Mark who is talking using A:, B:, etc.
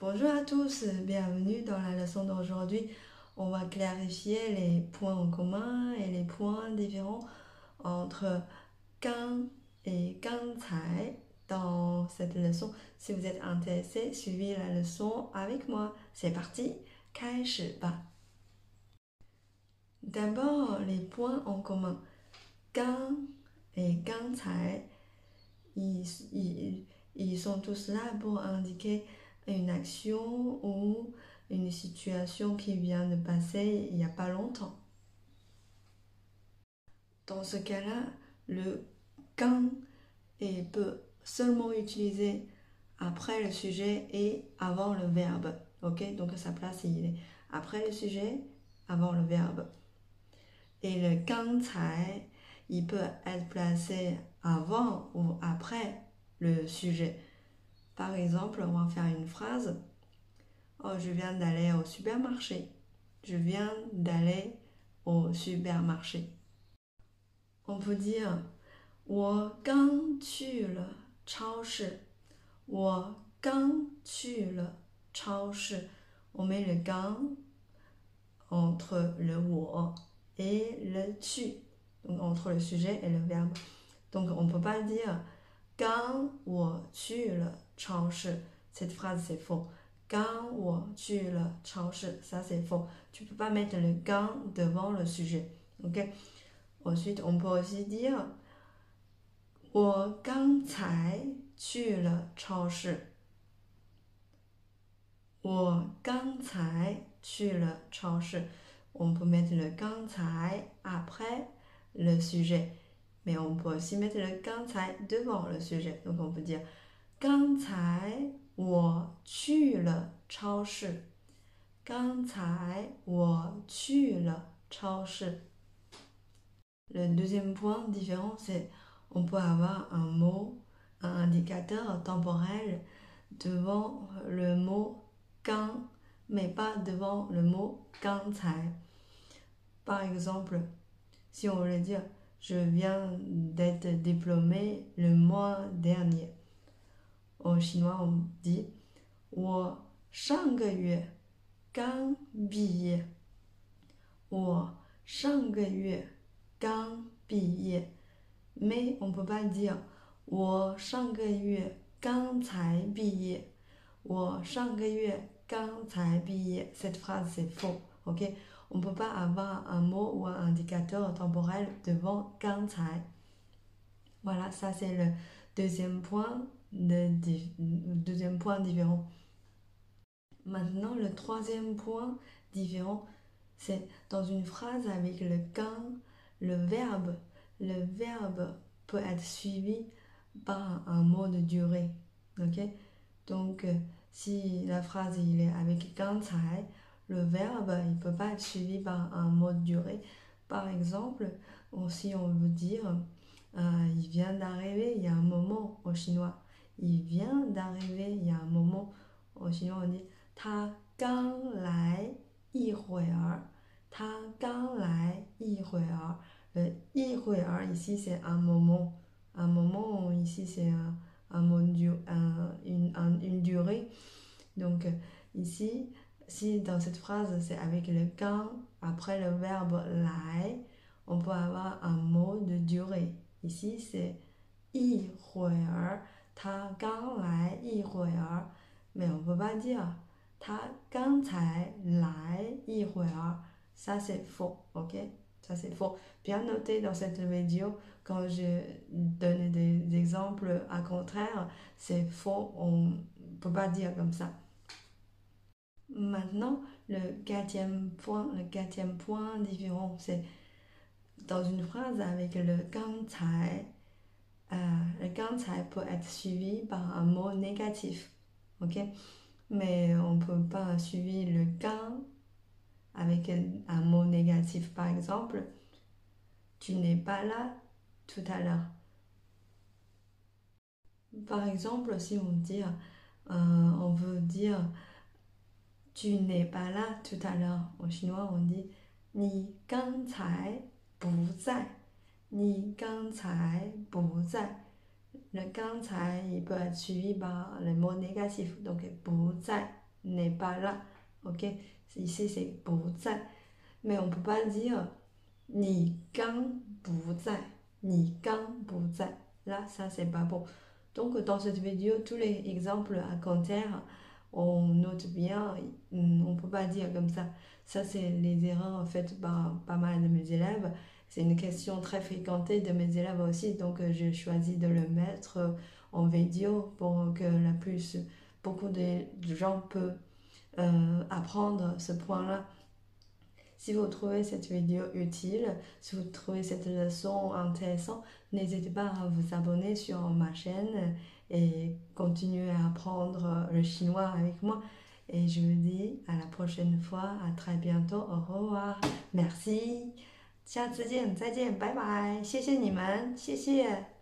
A: Bonjour à tous, bienvenue dans la leçon d'aujourd'hui. On va clarifier les points en commun et les points différents entre quand et 刚才 dans cette leçon. Si vous êtes intéressé, suivez la leçon avec moi. C'est parti, 开始吧. D'abord, les points en commun. 刚 et 刚才, ils sont tous là pour indiquer une action ou une situation qui vient de passer il n'y a pas longtemps. Dans ce cas-là, le quand peut seulement utiliser après le sujet et avant le verbe. Ok, donc sa place il est après le sujet, avant le verbe. Et le 刚才, il peut être placé avant ou après le sujet. Par exemple, on va faire une phrase. Oh, je viens d'aller au supermarché. Je viens d'aller au supermarché. On peut dire 我刚去了超市. 我刚去了超市. On met le 刚 entre le 我 et le 去. Donc entre le sujet et le verbe. Donc on ne peut pas dire 刚我去了超市. Cette phrase c'est faux. 刚我去了超市, ça c'est faux. Tu peux pas mettre le 刚 devant le sujet. Ok. Ensuite, on peut aussi dire 我刚才去了超市. 我刚才去了超市. On peut mettre le 刚才 après le sujet. Mais on peut aussi mettre le 刚才 devant le sujet. Donc on peut dire 刚才我去了超市. 刚才我去了超市. Le deuxième point différent, c'est on peut avoir un mot, un indicateur temporel devant le mot 刚, mais pas devant le mot 刚才. Par exemple, si on veut dire je viens d'être diplômé le mois dernier. En chinois, on dit 我上个月刚毕业. 我上个月刚毕业. Mais on ne peut pas dire 我上个月刚才毕业. 我上个月刚才毕业. Cette phrase c'est faux. Ok? On ne peut pas avoir un mot ou un indicateur temporel devant 刚才. Voilà, ça c'est le deuxième point différent. Maintenant, le troisième point différent, c'est dans une phrase avec le quand, le verbe peut être suivi par un mot de durée. Ok? Donc, si la phrase il est avec 刚才, le verbe il ne peut pas être suivi par un mot de durée. Par exemple, si on veut dire il vient d'arriver il y a un moment au chinois. Il vient d'arriver il y a un moment au chinois, on dit 他刚来一会儿. 他刚来一会儿. Le 一会儿 ici c'est un moment. Un moment ici c'est une durée. Donc ici, si dans cette phrase c'est avec le quand, après le verbe 来, on peut avoir un mot de durée. Ici c'est 一会儿, 他刚来一会儿. Mais on ne peut pas dire 他刚才来一会儿. Ça c'est faux, ok? Ça c'est faux. Bien noté dans cette vidéo, quand je donne des exemples à contraire, c'est faux, on ne peut pas dire comme ça. Maintenant, le quatrième point différent, c'est dans une phrase avec le 刚才. Le 刚才 peut être suivi par un mot négatif, ok? Mais on ne peut pas suivre le 刚 avec un mot négatif. Par exemple, tu n'es pas là tout à l'heure. Par exemple, si on veut dire tu n'es pas là tout à l'heure. En chinois, on dit 你刚才不在. 你刚才不在. Le 刚才 il peut être suivi par le mot négatif, donc 不在. n'est pas là. Ok, ici c'est 不在, mais on ne peut pas dire 你刚不在, 你刚不在. Là, ça c'est pas bon. Donc dans cette vidéo, tous les exemples à compter, on note bien, on ne peut pas dire comme ça. Ça, c'est les erreurs faites par pas mal de mes élèves. C'est une question très fréquentée de mes élèves aussi, donc j'ai choisi de le mettre en vidéo pour que beaucoup de gens peuvent apprendre ce point-là. Si vous trouvez cette vidéo utile, si vous trouvez cette leçon intéressante, n'hésitez pas à vous abonner sur ma chaîne et continuer à apprendre le chinois avec moi. Et je vous dis à la prochaine fois, à très bientôt, au revoir, merci, 下次见，再见，拜拜，谢谢你们，谢谢。